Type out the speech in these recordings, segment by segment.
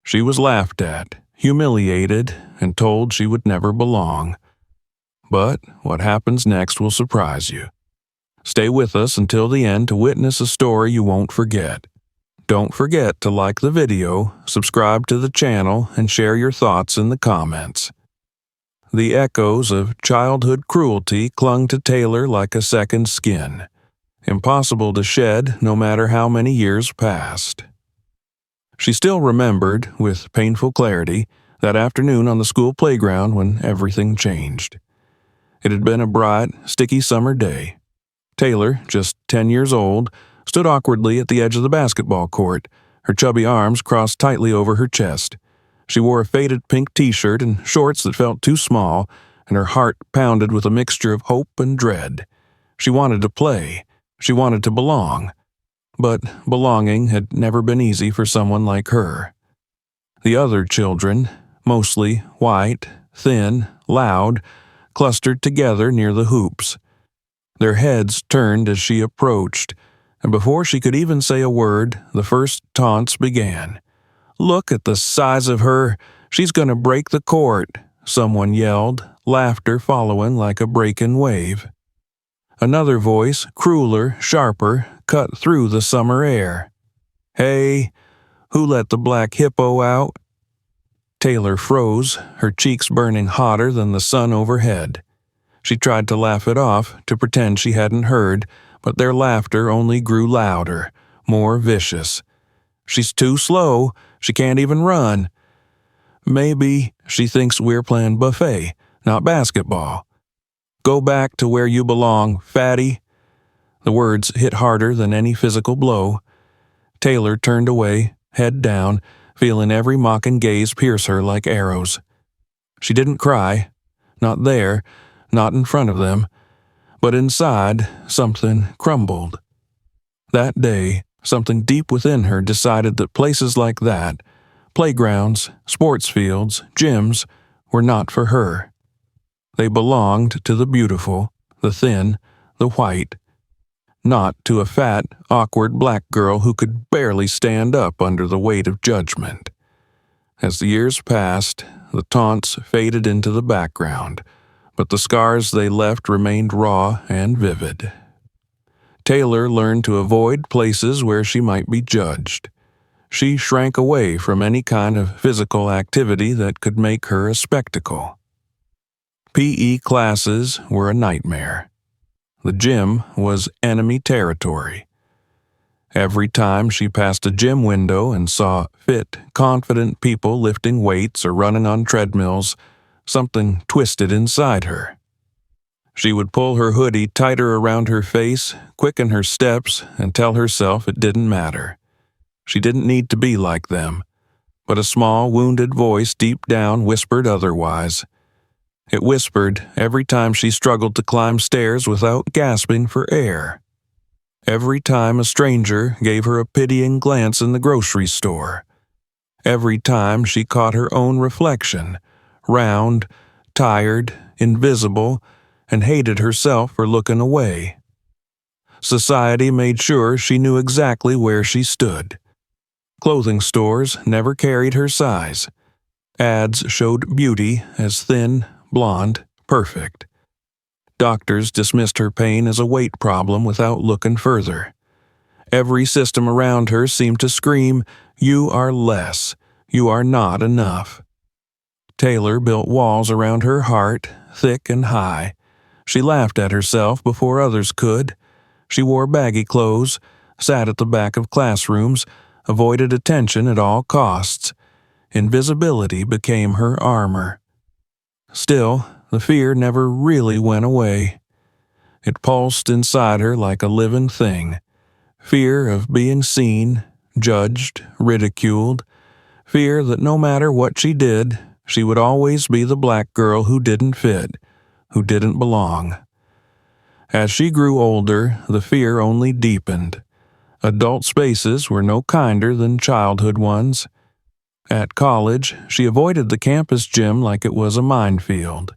She was laughed at, humiliated, and told she would never belong. But what happens next will surprise you. Stay with us until the end to witness a story you won't forget. Don't forget to like the video, subscribe to the channel, and share your thoughts in the comments. The echoes of childhood cruelty clung to Taylor like a second skin, impossible to shed no matter how many years passed. She still remembered, with painful clarity, that afternoon on the school playground when everything changed. It had been a bright, sticky summer day. Taylor, just 10 years old, stood awkwardly at the edge of the basketball court, her chubby arms crossed tightly over her chest. She wore a faded pink t-shirt and shorts that felt too small, and her heart pounded with a mixture of hope and dread. She wanted to play. She wanted to belong. But belonging had never been easy for someone like her. The other children, mostly white, thin, loud, clustered together near the hoops. Their heads turned as she approached, and before she could even say a word, the first taunts began. "Look at the size of her. She's going to break the court," someone yelled, laughter following like a breaking wave. Another voice, crueler, sharper, cut through the summer air. "Hey, who let the black hippo out?" Taylor froze, her cheeks burning hotter than the sun overhead. She tried to laugh it off, to pretend she hadn't heard, but their laughter only grew louder, more vicious. "She's too slow. She can't even run." "Maybe she thinks we're playing buffet, not basketball." "Go back to where you belong, fatty." The words hit harder than any physical blow. Taylor turned away, head down, feeling every mocking gaze pierce her like arrows. She didn't cry. Not there, not in front of them. But inside, something crumbled. That day, something deep within her decided that places like that, playgrounds, sports fields, gyms, were not for her. They belonged to the beautiful, the thin, the white, not to a fat, awkward black girl who could barely stand up under the weight of judgment. As the years passed, the taunts faded into the background, but the scars they left remained raw and vivid. Taylor learned to avoid places where she might be judged. She shrank away from any kind of physical activity that could make her a spectacle. PE classes were a nightmare. The gym was enemy territory. Every time she passed a gym window and saw fit, confident people lifting weights or running on treadmills, something twisted inside her. She would pull her hoodie tighter around her face, quicken her steps, and tell herself it didn't matter. She didn't need to be like them, but a small, wounded voice deep down whispered otherwise. It whispered every time she struggled to climb stairs without gasping for air. Every time a stranger gave her a pitying glance in the grocery store. Every time she caught her own reflection, round, tired, invisible, and hated herself for looking away. Society made sure she knew exactly where she stood. Clothing stores never carried her size. Ads showed beauty as thin, blonde, perfect. Doctors dismissed her pain as a weight problem without looking further. Every system around her seemed to scream, "You are less. You are not enough." Taylor built walls around her heart, thick and high. She laughed at herself before others could. She wore baggy clothes, sat at the back of classrooms, avoided attention at all costs. Invisibility became her armor. Still, the fear never really went away. It pulsed inside her like a living thing. Fear of being seen, judged, ridiculed. Fear that no matter what she did, she would always be the black girl who didn't fit, who didn't belong. As she grew older, the fear only deepened. Adult spaces were no kinder than childhood ones. At college, she avoided the campus gym like it was a minefield.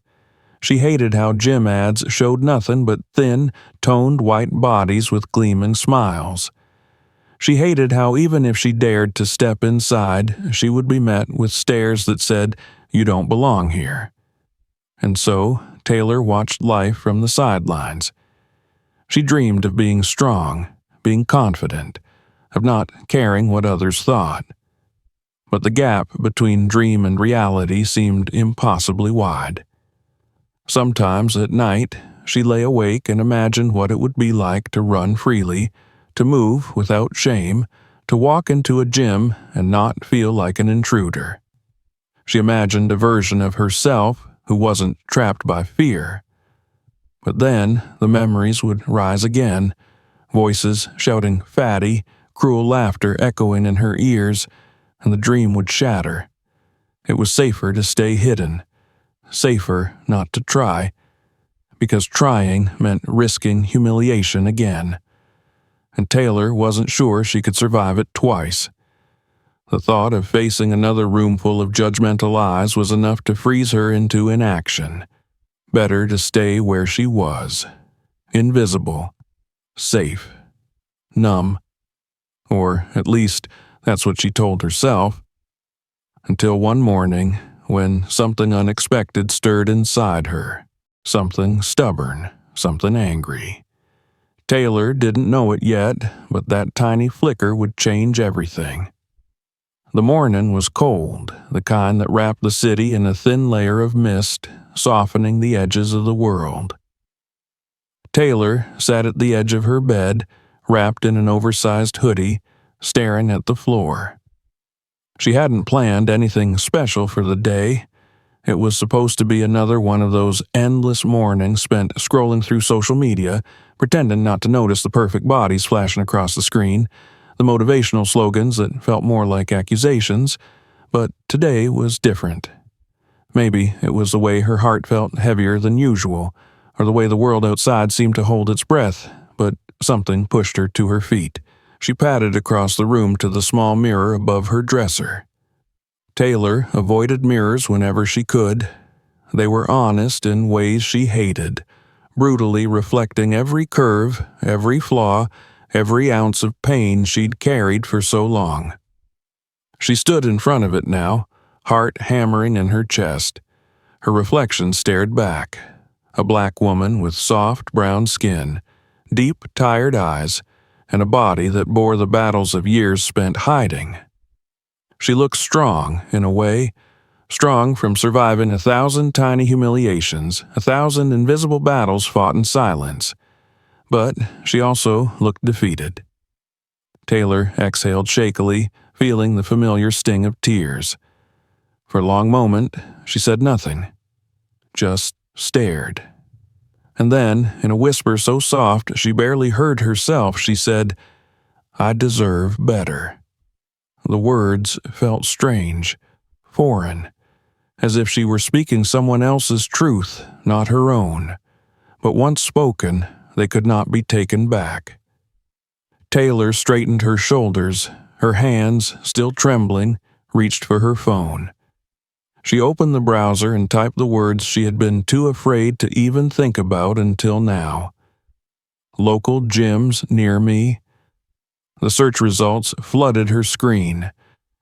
She hated how gym ads showed nothing but thin, toned white bodies with gleaming smiles. She hated how even if she dared to step inside, she would be met with stares that said, "You don't belong here." And so, Taylor watched life from the sidelines. She dreamed of being strong, being confident, of not caring what others thought. But the gap between dream and reality seemed impossibly wide. Sometimes at night, she lay awake and imagined what it would be like to run freely, to move without shame, to walk into a gym and not feel like an intruder. She imagined a version of herself who wasn't trapped by fear. But then the memories would rise again, voices shouting fatty, cruel laughter echoing in her ears, and the dream would shatter. It was safer to stay hidden, safer not to try, because trying meant risking humiliation again. And Taylor wasn't sure she could survive it twice. The thought of facing another roomful of judgmental eyes was enough to freeze her into inaction. Better to stay where she was, invisible, safe, numb, or at least that's what she told herself, until one morning when something unexpected stirred inside her, something stubborn, something angry. Taylor didn't know it yet, but that tiny flicker would change everything. The morning was cold, the kind that wrapped the city in a thin layer of mist, softening the edges of the world. Taylor sat at the edge of her bed, wrapped in an oversized hoodie, staring at the floor. She hadn't planned anything special for the day. It was supposed to be another one of those endless mornings spent scrolling through social media, pretending not to notice the perfect bodies flashing across the screen, the motivational slogans that felt more like accusations, but today was different. Maybe it was the way her heart felt heavier than usual, or the way the world outside seemed to hold its breath, but something pushed her to her feet. She padded across the room to the small mirror above her dresser. Taylor avoided mirrors whenever she could. They were honest in ways she hated, brutally reflecting every curve, every flaw, every ounce of pain she'd carried for so long. She stood in front of it now, heart hammering in her chest. Her reflection stared back. A black woman with soft brown skin, deep, tired eyes, and a body that bore the battles of years spent hiding. She looked strong, in a way, strong from surviving 1,000 tiny humiliations, 1,000 invisible battles fought in silence. But she also looked defeated. Taylor exhaled shakily, feeling the familiar sting of tears. For a long moment, she said nothing, just stared. And then, in a whisper so soft she barely heard herself, she said, "I deserve better." The words felt strange, foreign, as if she were speaking someone else's truth, not her own. But once spoken, they could not be taken back. Taylor straightened her shoulders, her hands, still trembling, reached for her phone. She opened the browser and typed the words she had been too afraid to even think about until now. Local gyms near me. The search results flooded her screen.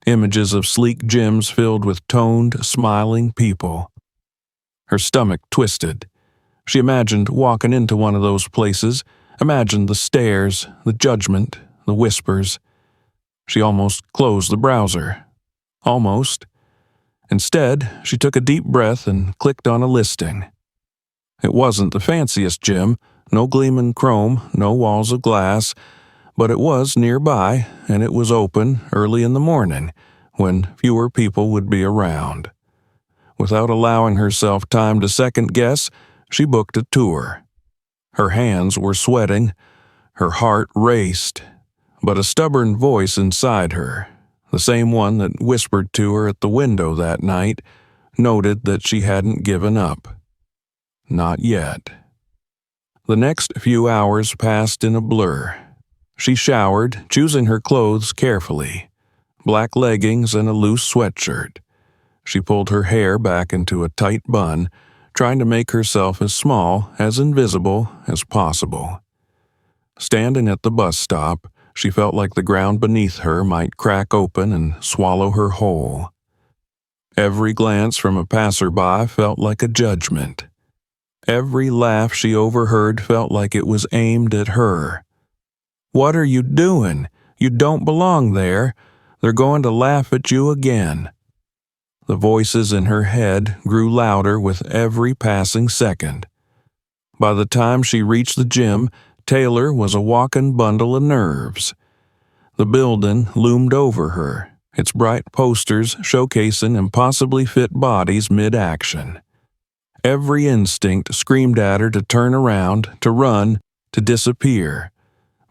Images of sleek gyms filled with toned, smiling people. Her stomach twisted. She imagined walking into one of those places, imagined the stares, the judgment, the whispers. She almost closed the browser. Almost. Instead, she took a deep breath and clicked on a listing. It wasn't the fanciest gym, no gleaming chrome, no walls of glass, but it was nearby, and it was open early in the morning, when fewer people would be around. Without allowing herself time to second-guess, she booked a tour. Her hands were sweating, her heart raced, but a stubborn voice inside her, the same one that whispered to her at the window that night, noted that she hadn't given up. Not yet. The next few hours passed in a blur. She showered, choosing her clothes carefully. Black leggings and a loose sweatshirt. She pulled her hair back into a tight bun, trying to make herself as small, as invisible as possible. Standing at the bus stop, She felt like the ground beneath her might crack open and swallow her whole. Every glance from a passerby felt like a judgment. Every laugh she overheard felt like it was aimed at her. "What are you doing? You don't belong there. They're going to laugh at you again." The voices in her head grew louder with every passing second. By the time she reached the gym, Taylor was a walking bundle of nerves. The building loomed over her, its bright posters showcasing impossibly fit bodies mid-action. Every instinct screamed at her to turn around, to run, to disappear.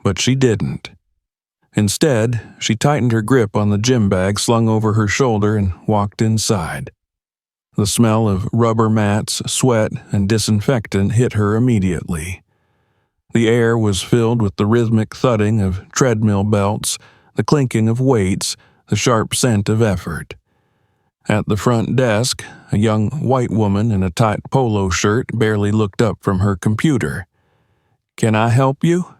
But she didn't. Instead, she tightened her grip on the gym bag slung over her shoulder and walked inside. The smell of rubber mats, sweat, and disinfectant hit her immediately. The air was filled with the rhythmic thudding of treadmill belts, the clinking of weights, the sharp scent of effort. At the front desk, a young white woman in a tight polo shirt barely looked up from her computer. "Can I help you?"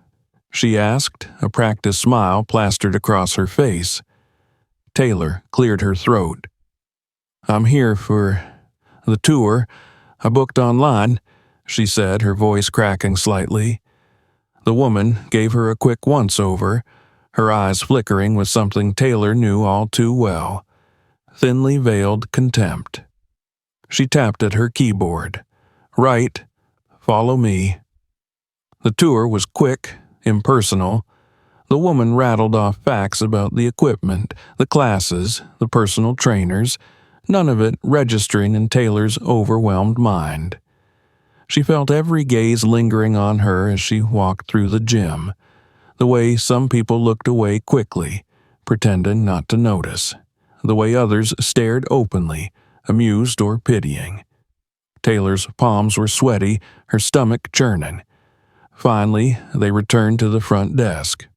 she asked, a practiced smile plastered across her face. Taylor cleared her throat. "I'm here for the tour. I booked online," she said, her voice cracking slightly. The woman gave her a quick once-over, her eyes flickering with something Taylor knew all too well: thinly veiled contempt. She tapped at her keyboard. "Right. Follow me." The tour was quick, impersonal. The woman rattled off facts about the equipment, the classes, the personal trainers, none of it registering in Taylor's overwhelmed mind. She felt every gaze lingering on her as she walked through the gym, the way some people looked away quickly, pretending not to notice, the way others stared openly, amused or pitying. Taylor's palms were sweaty, her stomach churning. Finally, they returned to the front desk.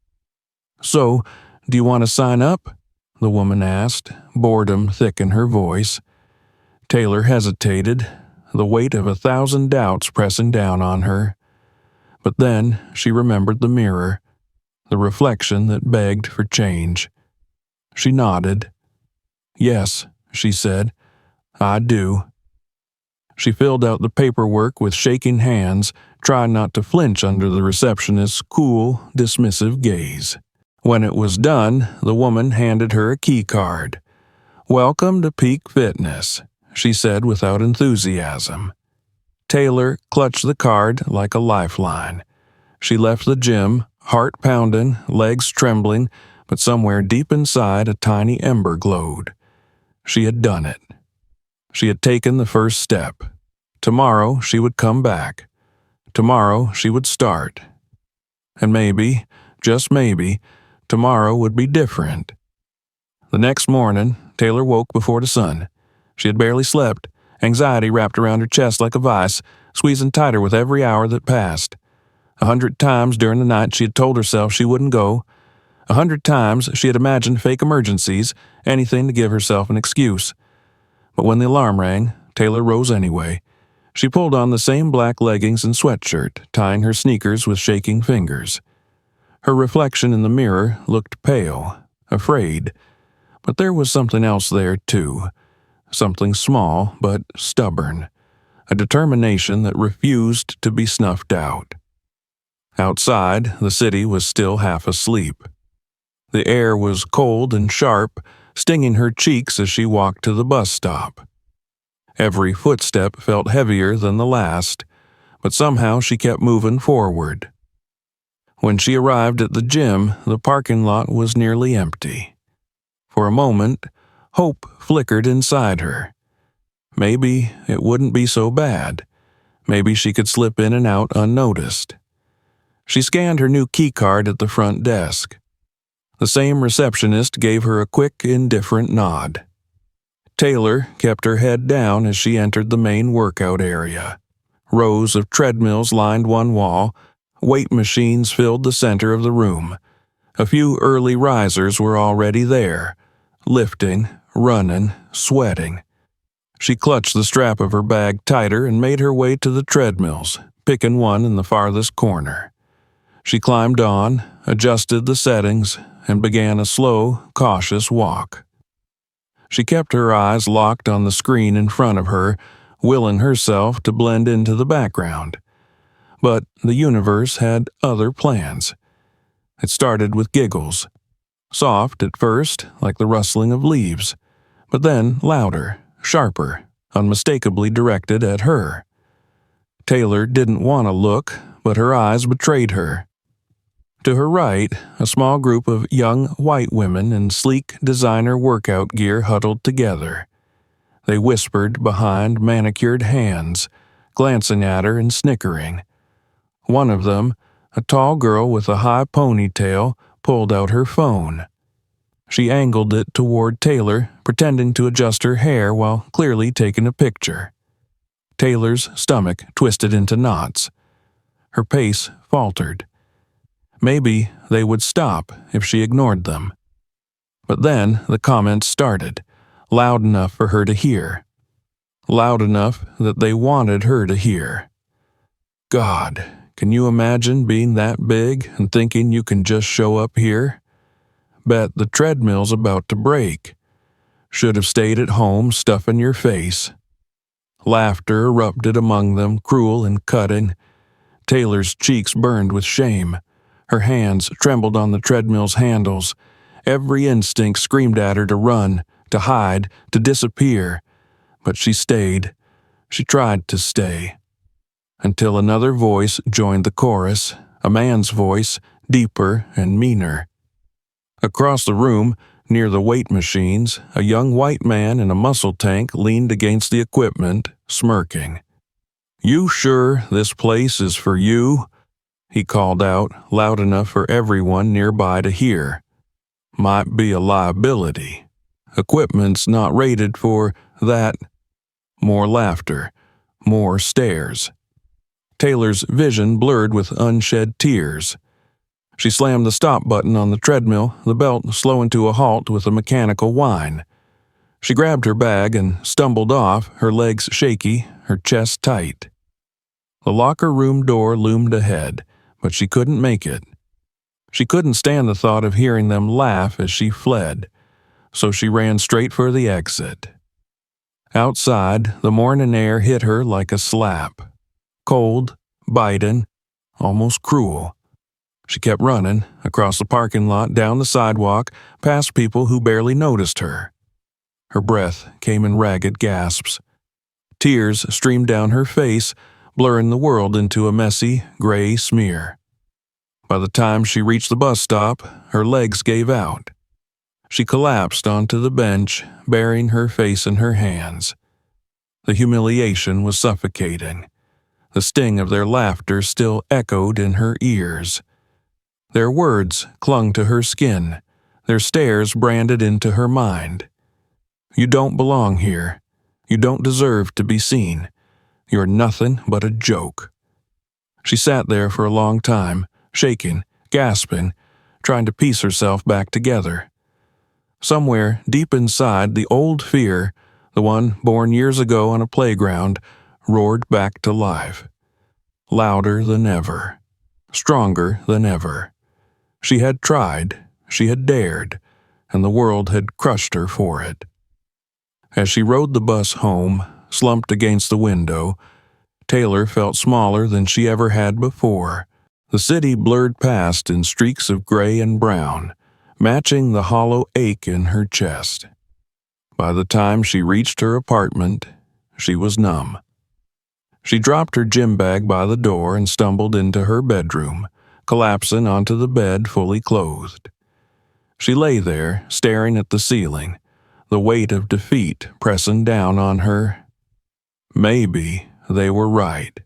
"So, do you want to sign up?" the woman asked, boredom thick in her voice. Taylor hesitated, the weight of 1,000 doubts pressing down on her. But then she remembered the mirror, the reflection that begged for change. She nodded. "Yes," she said, "I do." She filled out the paperwork with shaking hands, trying not to flinch under the receptionist's cool, dismissive gaze. When it was done, the woman handed her a key card. "Welcome to Peak Fitness," she said without enthusiasm. Taylor clutched the card like a lifeline. She left the gym, heart pounding, legs trembling, but somewhere deep inside a tiny ember glowed. She had done it. She had taken the first step. Tomorrow she would come back. Tomorrow she would start. And maybe, just maybe, tomorrow would be different. The next morning, Taylor woke before the sun. She had barely slept, anxiety wrapped around her chest like a vice, squeezing tighter with every hour that passed. 100 times during the night she had told herself she wouldn't go. 100 times she had imagined fake emergencies, anything to give herself an excuse. But when the alarm rang, Taylor rose anyway. She pulled on the same black leggings and sweatshirt, tying her sneakers with shaking fingers. Her reflection in the mirror looked pale, afraid. But there was something else there, too. Something small, but stubborn. A determination that refused to be snuffed out. Outside, the city was still half asleep. The air was cold and sharp, stinging her cheeks as she walked to the bus stop. Every footstep felt heavier than the last, but somehow she kept moving forward. When she arrived at the gym, the parking lot was nearly empty. For a moment, hope flickered inside her. Maybe it wouldn't be so bad. Maybe she could slip in and out unnoticed. She scanned her new keycard at the front desk. The same receptionist gave her a quick, indifferent nod. Taylor kept her head down as she entered the main workout area. Rows of treadmills lined one wall. Weight machines filled the center of the room. A few early risers were already there, lifting, running, sweating. She clutched the strap of her bag tighter and made her way to the treadmills, picking one in the farthest corner. She climbed on, adjusted the settings, and began a slow, cautious walk. She kept her eyes locked on the screen in front of her, willing herself to blend into the background. But the universe had other plans. It started with giggles. Soft at first, like the rustling of leaves, but then louder, sharper, unmistakably directed at her. Taylor didn't want to look, but her eyes betrayed her. To her right, a small group of young white women in sleek designer workout gear huddled together. They whispered behind manicured hands, glancing at her and snickering. One of them, a tall girl with a high ponytail, pulled out her phone. She angled it toward Taylor, pretending to adjust her hair while clearly taking a picture. Taylor's stomach twisted into knots. Her pace faltered. Maybe they would stop if she ignored them. But then the comments started, loud enough for her to hear. Loud enough that they wanted her to hear. God, can you imagine being that big and thinking you can just show up here? Bet the treadmill's about to break. Should have stayed at home stuffing your face. Laughter erupted among them, cruel and cutting. Taylor's cheeks burned with shame. Her hands trembled on the treadmill's handles. Every instinct screamed at her to run, to hide, to disappear. But she stayed. She tried to stay. Until another voice joined the chorus, a man's voice, deeper and meaner. Across the room, near the weight machines, a young white man in a muscle tank leaned against the equipment, smirking. "You sure this place is for you?" he called out, loud enough for everyone nearby to hear. "Might be a liability. Equipment's not rated for that." More laughter, more stares. Taylor's vision blurred with unshed tears. She slammed the stop button on the treadmill, the belt slowing to a halt with a mechanical whine. She grabbed her bag and stumbled off, her legs shaky, her chest tight. The locker room door loomed ahead, but she couldn't make it. She couldn't stand the thought of hearing them laugh as she fled, so she ran straight for the exit. Outside, the morning air hit her like a slap. Cold, biting, almost cruel. She kept running, across the parking lot, down the sidewalk, past people who barely noticed her. Her breath came in ragged gasps. Tears streamed down her face, blurring the world into a messy, gray smear. By the time she reached the bus stop, her legs gave out. She collapsed onto the bench, burying her face in her hands. The humiliation was suffocating. The sting of their laughter still echoed in her ears. Their words clung to her skin, their stares branded into her mind. "You don't belong here. You don't deserve to be seen. You're nothing but a joke." She sat there for a long time, shaking, gasping, trying to piece herself back together. Somewhere deep inside, the old fear, the one born years ago on a playground, roared back to life. Louder than ever. Stronger than ever. She had tried, she had dared, and the world had crushed her for it. As she rode the bus home, slumped against the window, Taylor felt smaller than she ever had before. The city blurred past in streaks of gray and brown, matching the hollow ache in her chest. By the time she reached her apartment, she was numb. She dropped her gym bag by the door and stumbled into her bedroom, collapsing onto the bed fully clothed. She lay there, staring at the ceiling, the weight of defeat pressing down on her. Maybe they were right.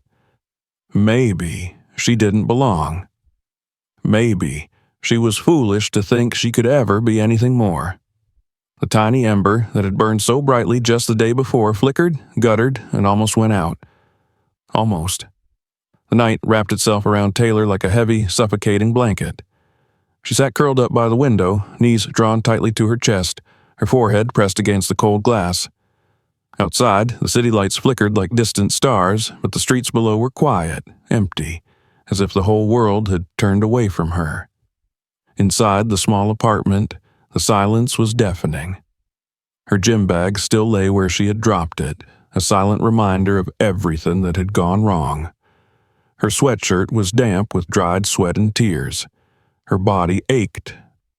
Maybe she didn't belong. Maybe she was foolish to think she could ever be anything more. The tiny ember that had burned so brightly just the day before flickered, guttered, and almost went out. Almost. The night wrapped itself around Taylor like a heavy, suffocating blanket. She sat curled up by the window, knees drawn tightly to her chest, her forehead pressed against the cold glass. Outside, the city lights flickered like distant stars, but the streets below were quiet, empty, as if the whole world had turned away from her. Inside the small apartment, the silence was deafening. Her gym bag still lay where she had dropped it, a silent reminder of everything that had gone wrong. Her sweatshirt was damp with dried sweat and tears. Her body ached,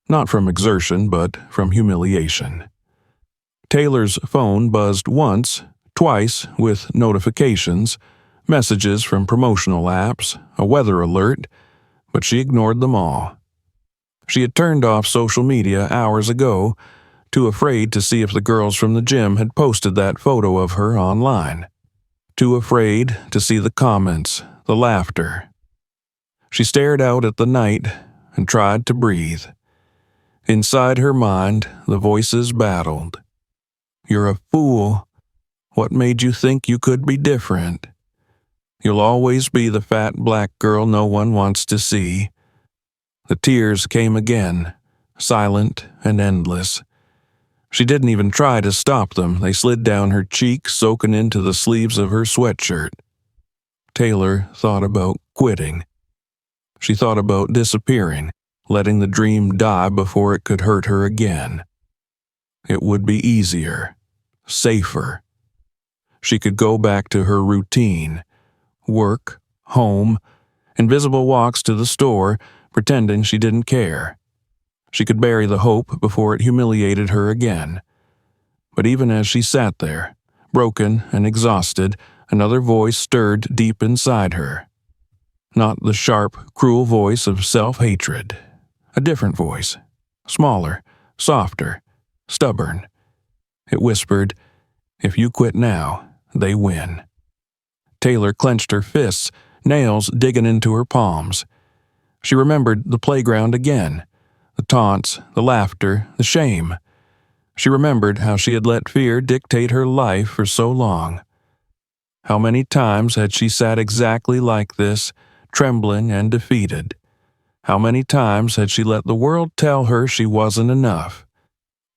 not from exertion but from humiliation. Taylor's phone buzzed once, twice with notifications, messages from promotional apps, a weather alert, but she ignored them all. She had turned off social media hours ago, too afraid to see if the girls from the gym had posted that photo of her online. Too afraid to see the comments, the laughter. She stared out at the night and tried to breathe. Inside her mind, the voices battled. You're a fool. What made you think you could be different? You'll always be the fat black girl no one wants to see. The tears came again, silent and endless. She didn't even try to stop them. They slid down her cheeks, soaking into the sleeves of her sweatshirt. Taylor thought about quitting. She thought about disappearing, letting the dream die before it could hurt her again. It would be easier, safer. She could go back to her routine, work, home, invisible walks to the store, pretending she didn't care. She could bury the hope before it humiliated her again. But even as she sat there, broken and exhausted, another voice stirred deep inside her. Not the sharp, cruel voice of self-hatred. A different voice, smaller, softer, stubborn. It whispered, "If you quit now, they win." Taylor clenched her fists, nails digging into her palms. She remembered the playground again, the taunts, the laughter, the shame. She remembered how she had let fear dictate her life for so long. How many times had she sat exactly like this, trembling and defeated? How many times had she let the world tell her she wasn't enough?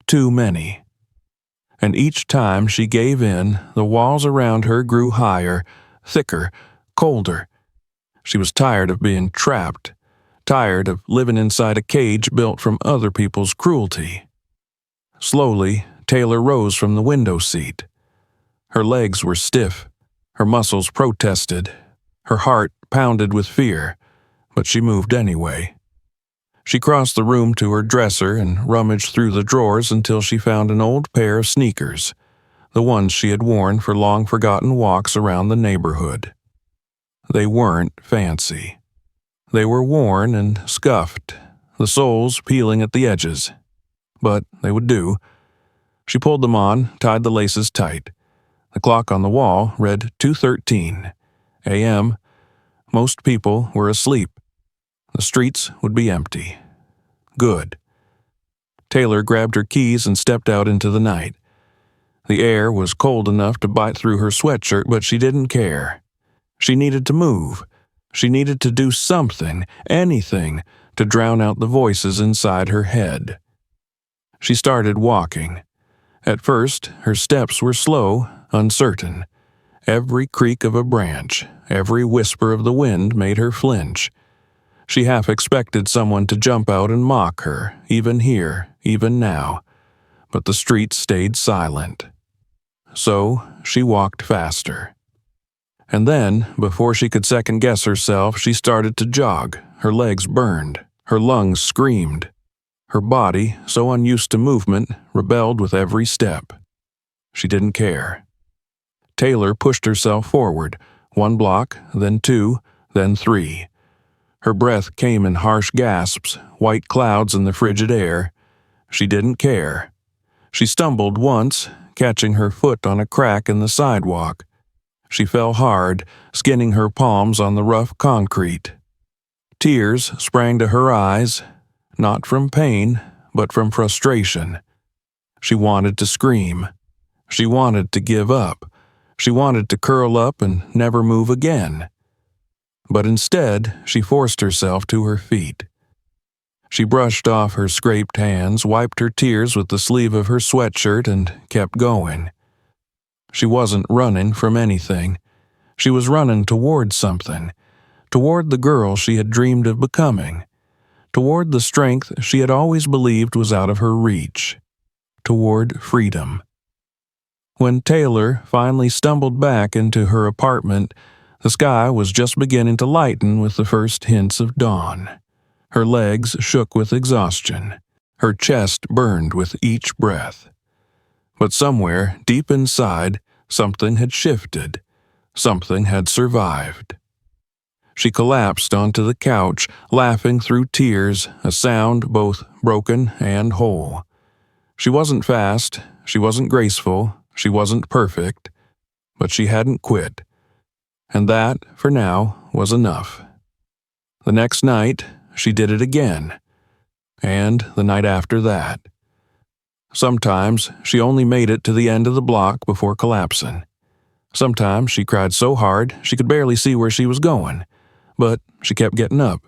Too many. And each time she gave in, the walls around her grew higher, thicker, colder. She was tired of being trapped, tired of living inside a cage built from other people's cruelty. Slowly, Taylor rose from the window seat. Her legs were stiff, her muscles protested, her heart pounded with fear, but she moved anyway. She crossed the room to her dresser and rummaged through the drawers until she found an old pair of sneakers, the ones she had worn for long-forgotten walks around the neighborhood. They weren't fancy. They were worn and scuffed, the soles peeling at the edges. But they would do. She pulled them on, tied the laces tight. The clock on the wall read 2:13 a.m. Most people were asleep. The streets would be empty. Good. Taylor grabbed her keys and stepped out into the night. The air was cold enough to bite through her sweatshirt, but she didn't care. She needed to move. She needed to do something, anything, to drown out the voices inside her head. She started walking. At first, her steps were slow, uncertain. Every creak of a branch, every whisper of the wind made her flinch. She half expected someone to jump out and mock her, even here, even now. But the street stayed silent. So she walked faster. And then, before she could second-guess herself, she started to jog. Her legs burned. Her lungs screamed. Her body, so unused to movement, rebelled with every step. She didn't care. Taylor pushed herself forward, 1 block, then 2, then 3. Her breath came in harsh gasps, white clouds in the frigid air. She didn't care. She stumbled once, catching her foot on a crack in the sidewalk. She fell hard, skinning her palms on the rough concrete. Tears sprang to her eyes, not from pain, but from frustration. She wanted to scream. She wanted to give up. She wanted to curl up and never move again. But instead, she forced herself to her feet. She brushed off her scraped hands, wiped her tears with the sleeve of her sweatshirt, and kept going. She wasn't running from anything. She was running toward something, toward the girl she had dreamed of becoming, toward the strength she had always believed was out of her reach, toward freedom. When Taylor finally stumbled back into her apartment, the sky was just beginning to lighten with the first hints of dawn. Her legs shook with exhaustion. Her chest burned with each breath. But somewhere, deep inside, something had shifted. Something had survived. She collapsed onto the couch, laughing through tears, a sound both broken and whole. She wasn't fast, she wasn't graceful, she wasn't perfect, but she hadn't quit. And that, for now, was enough. The next night, she did it again. And the night after that. Sometimes she only made it to the end of the block before collapsing. Sometimes she cried so hard she could barely see where she was going. But she kept getting up.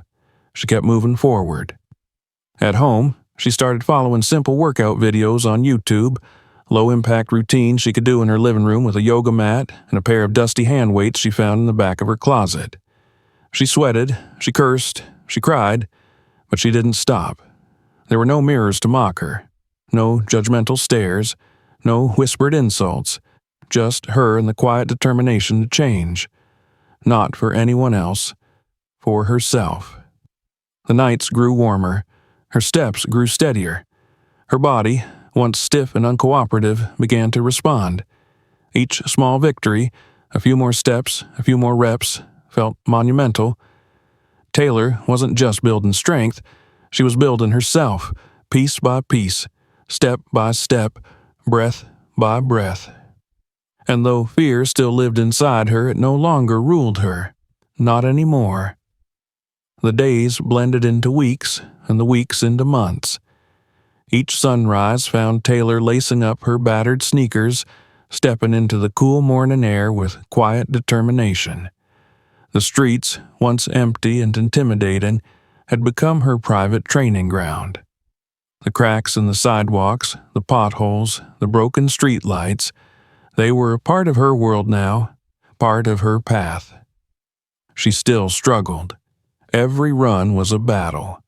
She kept moving forward. At home, she started following simple workout videos on YouTube, low-impact routines she could do in her living room with a yoga mat and a pair of dusty hand weights she found in the back of her closet. She sweated, she cursed, she cried, but she didn't stop. There were no mirrors to mock her, no judgmental stares, no whispered insults, just her and the quiet determination to change. Not for anyone else, for herself. The nights grew warmer, her steps grew steadier. Her body, once stiff and uncooperative, began to respond. Each small victory, a few more steps, a few more reps, felt monumental. Taylor wasn't just building strength, she was building herself, piece by piece, step by step, breath by breath. And though fear still lived inside her, it no longer ruled her. Not anymore. The days blended into weeks, and the weeks into months. Each sunrise found Taylor lacing up her battered sneakers, stepping into the cool morning air with quiet determination. The streets, once empty and intimidating, had become her private training ground. The cracks in the sidewalks, the potholes, the broken streetlights, they were a part of her world now, part of her path. She still struggled. Every run was a battle.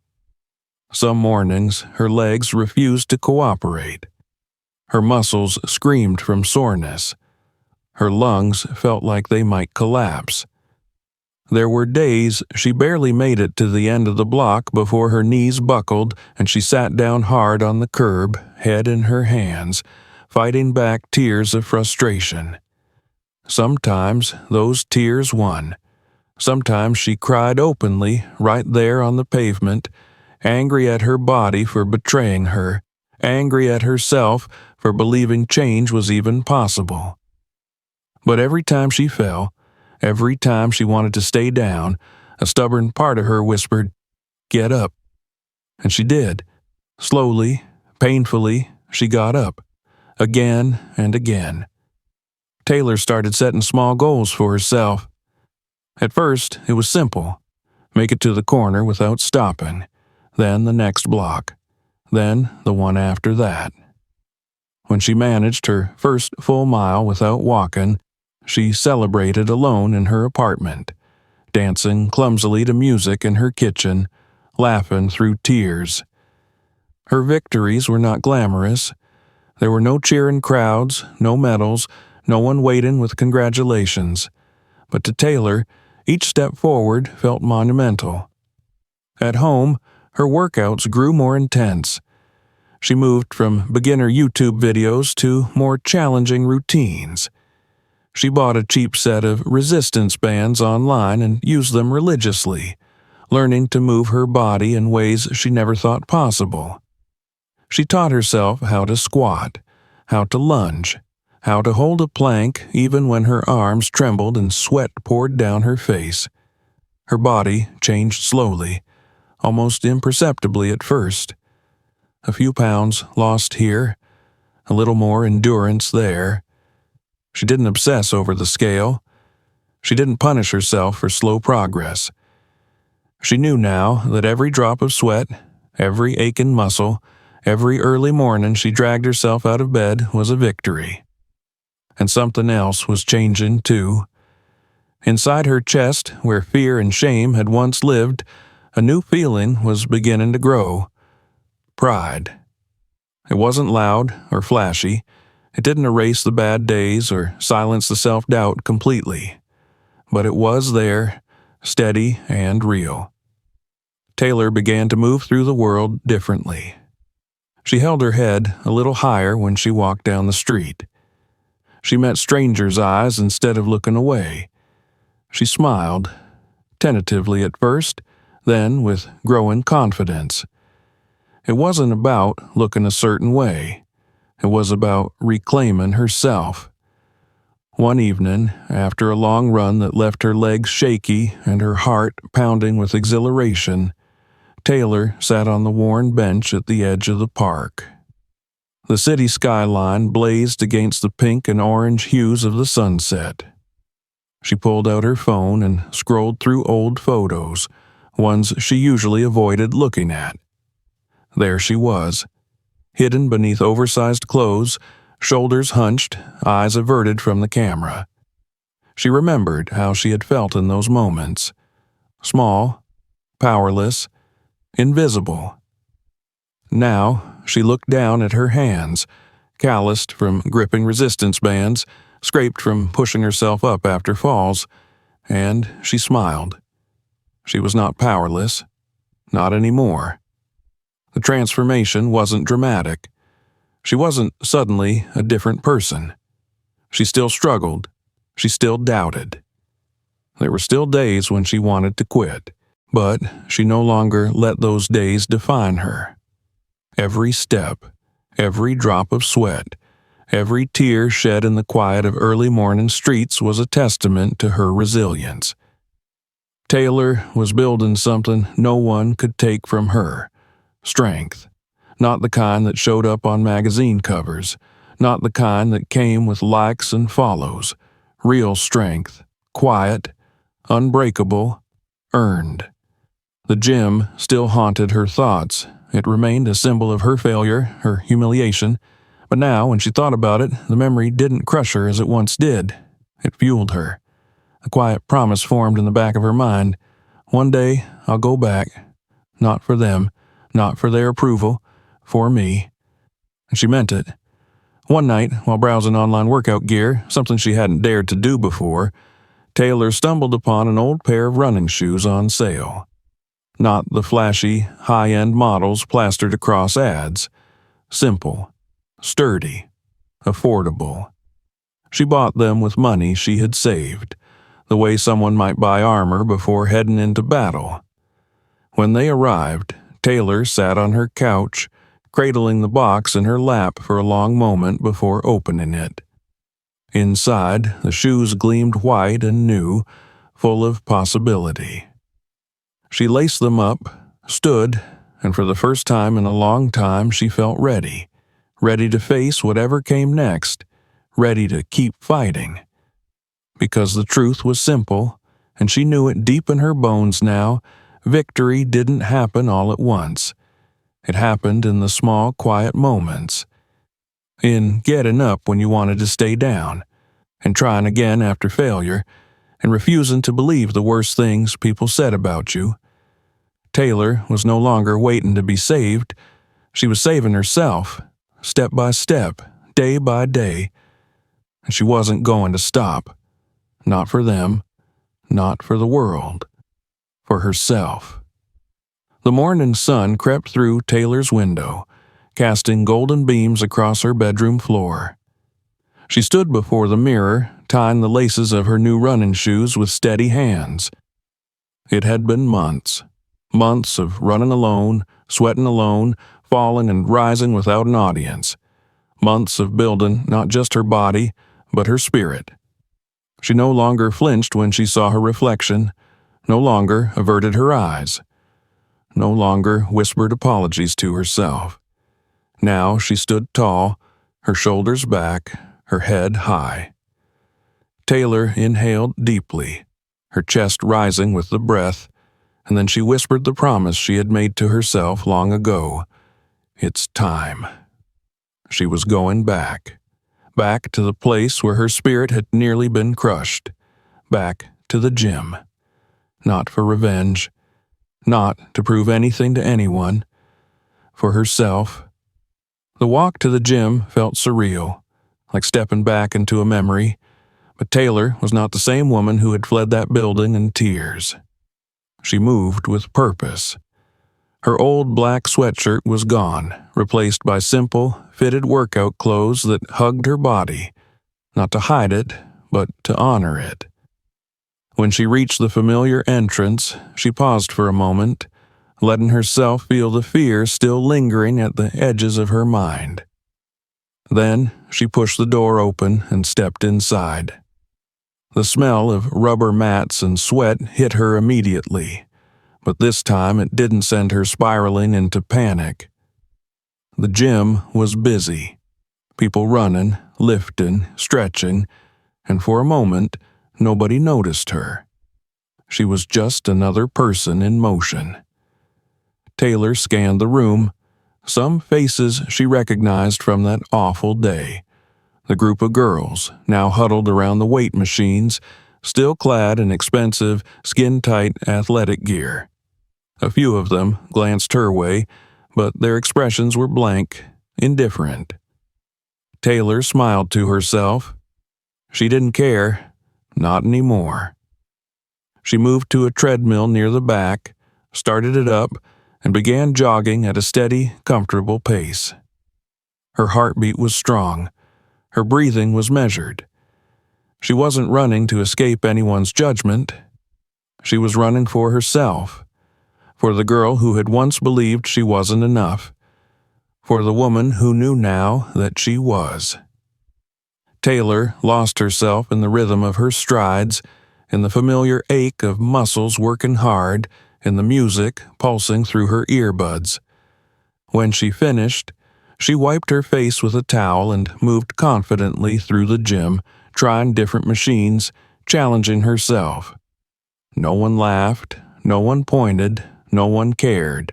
Some mornings, her legs refused to cooperate. Her muscles screamed from soreness. Her lungs felt like they might collapse. There were days she barely made it to the end of the block before her knees buckled and she sat down hard on the curb, head in her hands, fighting back tears of frustration. Sometimes those tears won. Sometimes she cried openly, right there on the pavement, angry at her body for betraying her, angry at herself for believing change was even possible. But every time she fell, every time she wanted to stay down, a stubborn part of her whispered, "Get up." And she did. Slowly, painfully, she got up. Again and again. Taylor started setting small goals for herself. At first, it was simple. Make it to the corner without stopping. Then the next block. Then the one after that. When she managed her first full mile without walking, she celebrated alone in her apartment, dancing clumsily to music in her kitchen, laughing through tears. Her victories were not glamorous. There were no cheering crowds, no medals, no one waiting with congratulations. But to Taylor, each step forward felt monumental. At home, her workouts grew more intense. She moved from beginner YouTube videos to more challenging routines. She bought a cheap set of resistance bands online and used them religiously, learning to move her body in ways she never thought possible. She taught herself how to squat, how to lunge, how to hold a plank even when her arms trembled and sweat poured down her face. Her body changed slowly, almost imperceptibly at first. A few pounds lost here, a little more endurance there. She didn't obsess over the scale. She didn't punish herself for slow progress. She knew now that every drop of sweat, every aching muscle, every early morning she dragged herself out of bed was a victory. And something else was changing too. Inside her chest, where fear and shame had once lived, A new feeling was beginning to grow. Pride. It wasn't loud or flashy. It didn't erase the bad days or silence the self-doubt completely. But it was there, steady and real. Taylor began to move through the world differently. She held her head a little higher when she walked down the street. She met strangers' eyes instead of looking away. She smiled, tentatively at first, then with growing confidence. It wasn't about looking a certain way. It was about reclaiming herself. One evening, after a long run that left her legs shaky and her heart pounding with exhilaration, Taylor sat on the worn bench at the edge of the park. The city skyline blazed against the pink and orange hues of the sunset. She pulled out her phone and scrolled through old photos, ones she usually avoided looking at. There she was, hidden beneath oversized clothes, shoulders hunched, eyes averted from the camera. She remembered how she had felt in those moments. Small, powerless, invisible. Now she looked down at her hands, calloused from gripping resistance bands, scraped from pushing herself up after falls, and she smiled. She was not powerless. Not anymore. The transformation wasn't dramatic. She wasn't suddenly a different person. She still struggled. She still doubted. There were still days when she wanted to quit, but she no longer let those days define her. Every step, every drop of sweat, every tear shed in the quiet of early morning streets was a testament to her resilience. Taylor was building something no one could take from her. Strength. Not the kind that showed up on magazine covers. Not the kind that came with likes and follows. Real strength. Quiet. Unbreakable. Earned. The gym still haunted her thoughts. It remained a symbol of her failure, her humiliation. But now, when she thought about it, the memory didn't crush her as it once did. It fueled her. A quiet promise formed in the back of her mind. One day, I'll go back. Not for them. Not for their approval. For me. And she meant it. One night, while browsing online workout gear, something she hadn't dared to do before, Taylor stumbled upon an old pair of running shoes on sale. Not the flashy, high-end models plastered across ads. Simple. Sturdy. Affordable. She bought them with money she had saved, the way someone might buy armor before heading into battle. When they arrived, Taylor sat on her couch, cradling the box in her lap for a long moment before opening it. Inside, the shoes gleamed white and new, full of possibility. She laced them up, stood, and for the first time in a long time she felt ready. Ready to face whatever came next. Ready to keep fighting. Because the truth was simple, and she knew it deep in her bones now, victory didn't happen all at once. It happened in the small, quiet moments. In getting up when you wanted to stay down, and trying again after failure, and refusing to believe the worst things people said about you. Taylor was no longer waiting to be saved. She was saving herself, step by step, day by day. And she wasn't going to stop. Not for them, not for the world. For herself. The morning sun crept through Taylor's window, casting golden beams across her bedroom floor. She stood before the mirror, tying the laces of her new running shoes with steady hands. It had been months. Months of running alone, sweating alone, falling and rising without an audience. Months of building not just her body, but her spirit. She no longer flinched when she saw her reflection, no longer averted her eyes, no longer whispered apologies to herself. Now she stood tall, her shoulders back, her head high. Taylor inhaled deeply, her chest rising with the breath, and then she whispered the promise she had made to herself long ago. It's time. She was going back. Back to the place where her spirit had nearly been crushed. Back to the gym. Not for revenge. not to prove anything to anyone, for herself. The walk to the gym felt surreal, like stepping back into a memory, but Taylor was not the same woman who had fled that building in tears. She moved with purpose. Her old black sweatshirt was gone, replaced by simple, fitted workout clothes that hugged her body, not to hide it, but to honor it. When she reached the familiar entrance, she paused for a moment, letting herself feel the fear still lingering at the edges of her mind. Then she pushed the door open and stepped inside. The smell of rubber mats and sweat hit her immediately, but this time it didn't send her spiraling into panic. The gym was busy. People running, lifting, stretching, and for a moment, nobody noticed her. She was just another person in motion. Taylor scanned the room, some faces she recognized from that awful day. The group of girls, now huddled around the weight machines, still clad in expensive, skin-tight athletic gear. A few of them glanced her way, but their expressions were blank, indifferent. Taylor smiled to herself. She didn't care, not anymore. She moved to a treadmill near the back, started it up, and began jogging at a steady, comfortable pace. Her heartbeat was strong. Her breathing was measured. She wasn't running to escape anyone's judgment. She was running for herself, for the girl who had once believed she wasn't enough, for the woman who knew now that she was. Taylor lost herself in the rhythm of her strides, in the familiar ache of muscles working hard, in the music pulsing through her earbuds. When she finished, she wiped her face with a towel and moved confidently through the gym, trying different machines, challenging herself. No one laughed, no one pointed, no one cared.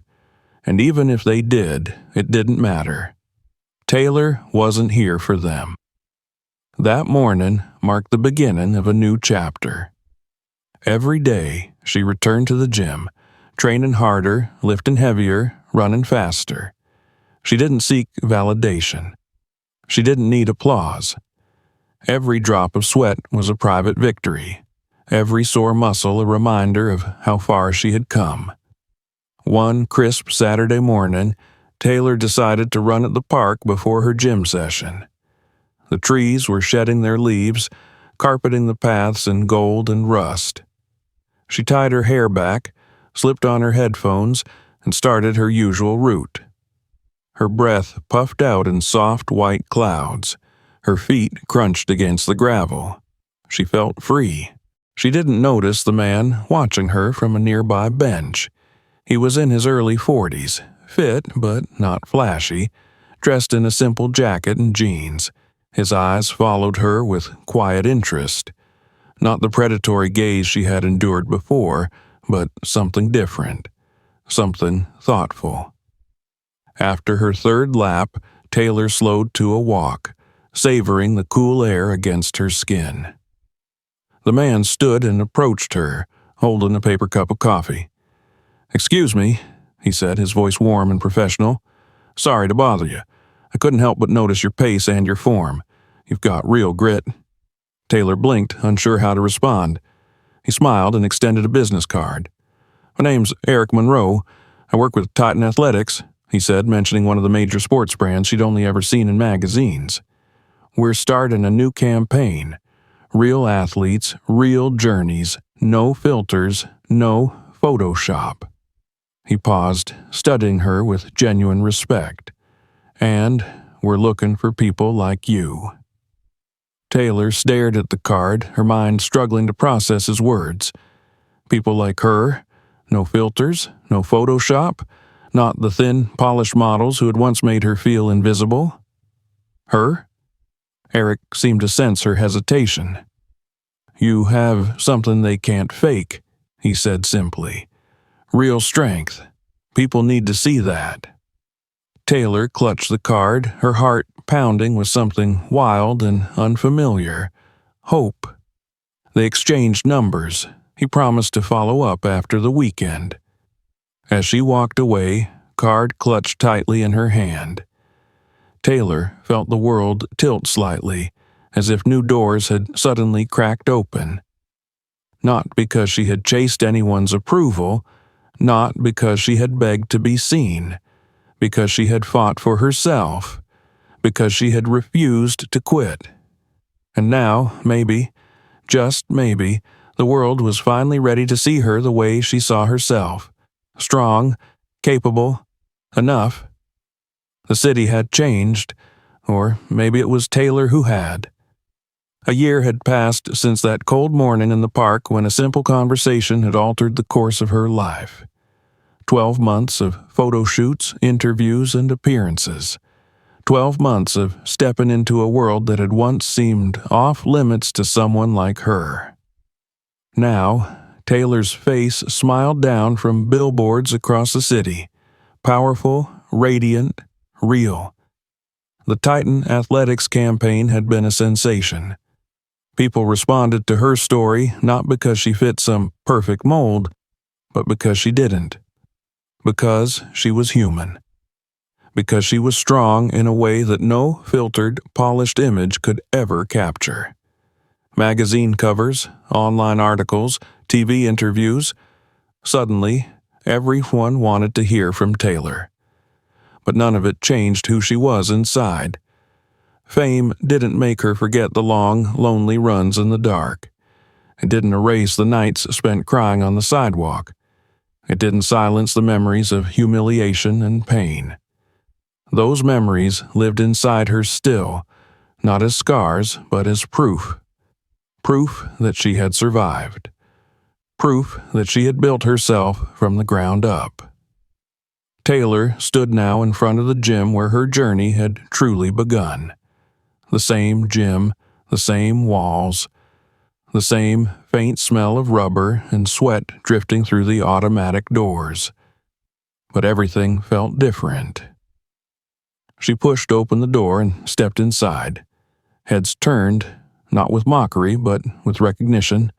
And even if they did, it didn't matter. Taylor wasn't here for them. That morning marked the beginning of a new chapter. Every day, she returned to the gym, training harder, lifting heavier, running faster. She didn't seek validation. She didn't need applause. Every drop of sweat was a private victory, every sore muscle a reminder of how far she had come. One crisp Saturday morning, Taylor decided to run at the park before her gym session. The trees were shedding their leaves, carpeting the paths in gold and rust. She tied her hair back, slipped on her headphones, and started her usual route. Her breath puffed out in soft white clouds. Her feet crunched against the gravel. She felt free. She didn't notice the man watching her from a nearby bench. He was in his early 40s, fit but not flashy, dressed in a simple jacket and jeans. His eyes followed her with quiet interest. Not the predatory gaze she had endured before, but something different, something thoughtful. After her third lap, Taylor slowed to a walk, savoring the cool air against her skin. The man stood and approached her, holding a paper cup of coffee. "Excuse me," he said, his voice warm and professional. "Sorry to bother you. I couldn't help but notice your pace and your form. You've got real grit." Taylor blinked, unsure how to respond. He smiled and extended a business card. "My name's Eric Monroe. I work with Titan Athletics," he said, mentioning one of the major sports brands she'd only ever seen in magazines. "We're starting a new campaign. Real athletes, real journeys, no filters, no Photoshop." He paused, studying her with genuine respect. "And we're looking for people like you." Taylor stared at the card, her mind struggling to process his words. People like her? No filters? No Photoshop? Not the thin, polished models who had once made her feel invisible? Her? Eric seemed to sense her hesitation. "You have something they can't fake," he said simply. "Real strength. People need to see that." Taylor clutched the card, her heart pounding with something wild and unfamiliar. Hope. They exchanged numbers. He promised to follow up after the weekend. As she walked away, card clutched tightly in her hand. Taylor felt the world tilt slightly, as if new doors had suddenly cracked open. Not because she had chased anyone's approval, not because she had begged to be seen, because she had fought for herself, because she had refused to quit. And now, maybe, just maybe, the world was finally ready to see her the way she saw herself. Strong, capable, enough. The city had changed, or maybe it was Taylor who had. A year had passed since that cold morning in the park when a simple conversation had altered the course of her life. 12 months of photo shoots, interviews, and appearances. 12 months of stepping into a world that had once seemed off limits to someone like her. Now, Taylor's face smiled down from billboards across the city, powerful, radiant, real. The Titan Athletics campaign had been a sensation. People responded to her story not because she fit some perfect mold, but because she didn't. Because she was human. Because she was strong in a way that no filtered, polished image could ever capture. Magazine covers, online articles, TV interviews. Suddenly, everyone wanted to hear from Taylor. But none of it changed who she was inside. Fame didn't make her forget the long, lonely runs in the dark. It didn't erase the nights spent crying on the sidewalk. It didn't silence the memories of humiliation and pain. Those memories lived inside her still, not as scars, but as proof. Proof that she had survived. Proof that she had built herself from the ground up. Taylor stood now in front of the gym where her journey had truly begun. The same gym, the same walls, the same faint smell of rubber and sweat drifting through the automatic doors. But everything felt different. She pushed open the door and stepped inside. Heads turned, not with mockery, but with recognition.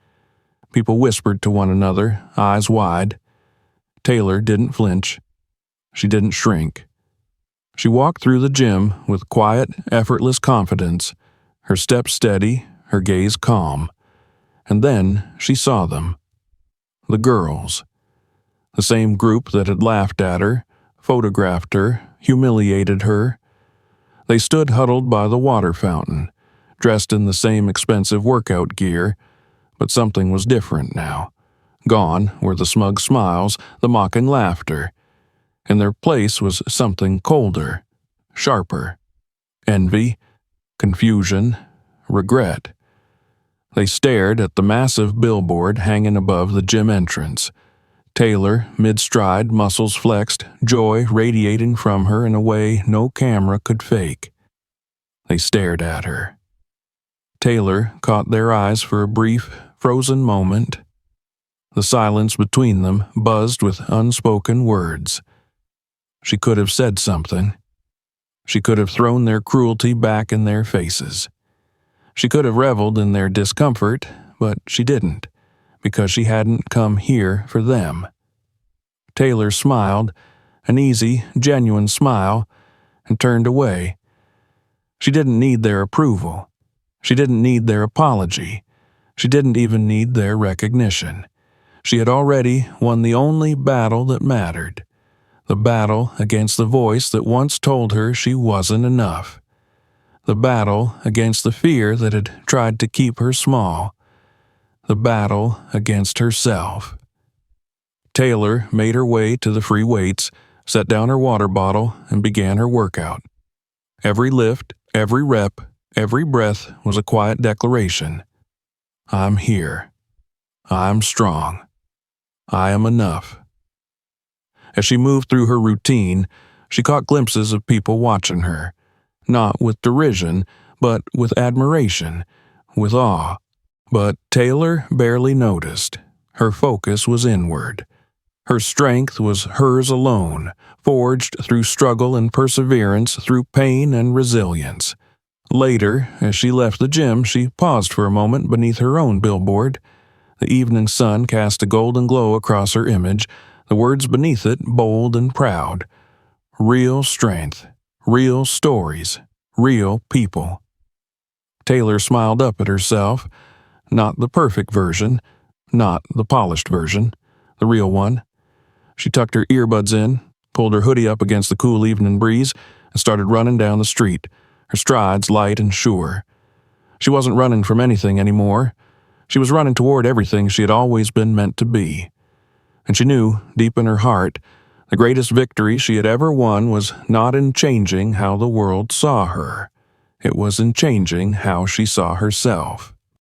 People whispered to one another, eyes wide. Taylor didn't flinch. She didn't shrink. She walked through the gym with quiet, effortless confidence, her step steady, her gaze calm. And then she saw them. The girls. The same group that had laughed at her, photographed her, humiliated her. They stood huddled by the water fountain, dressed in the same expensive workout gear, but something was different now. Gone were the smug smiles, the mocking laughter. In their place was something colder, sharper. Envy, confusion, regret. They stared at the massive billboard hanging above the gym entrance. Taylor, mid-stride, muscles flexed, joy radiating from her in a way no camera could fake. They stared at her. Taylor caught their eyes for a brief, frozen moment. The silence between them buzzed with unspoken words. She could have said something. She could have thrown their cruelty back in their faces. She could have reveled in their discomfort, but she didn't, because she hadn't come here for them. Taylor smiled, an easy, genuine smile, and turned away. She didn't need their approval. She didn't need their apology. She didn't even need their recognition. She had already won the only battle that mattered. The battle against the voice that once told her she wasn't enough. The battle against the fear that had tried to keep her small. The battle against herself. Taylor made her way to the free weights, set down her water bottle, and began her workout. Every lift, every rep, every breath was a quiet declaration. I'm here. I'm strong. I am enough. As she moved through her routine, she caught glimpses of people watching her, not with derision, but with admiration, with awe. But Taylor barely noticed. Her focus was inward. Her strength was hers alone, forged through struggle and perseverance, through pain and resilience. Later, as she left the gym, she paused for a moment beneath her own billboard. The evening sun cast a golden glow across her image, the words beneath it bold and proud. Real strength, real stories, real people. Taylor smiled up at herself. Not the perfect version, not the polished version, the real one. She tucked her earbuds in, pulled her hoodie up against the cool evening breeze, and started running down the street, her strides light and sure. She wasn't running from anything anymore. She was running toward everything she had always been meant to be. And she knew, deep in her heart, the greatest victory she had ever won was not in changing how the world saw her. It was in changing how she saw herself.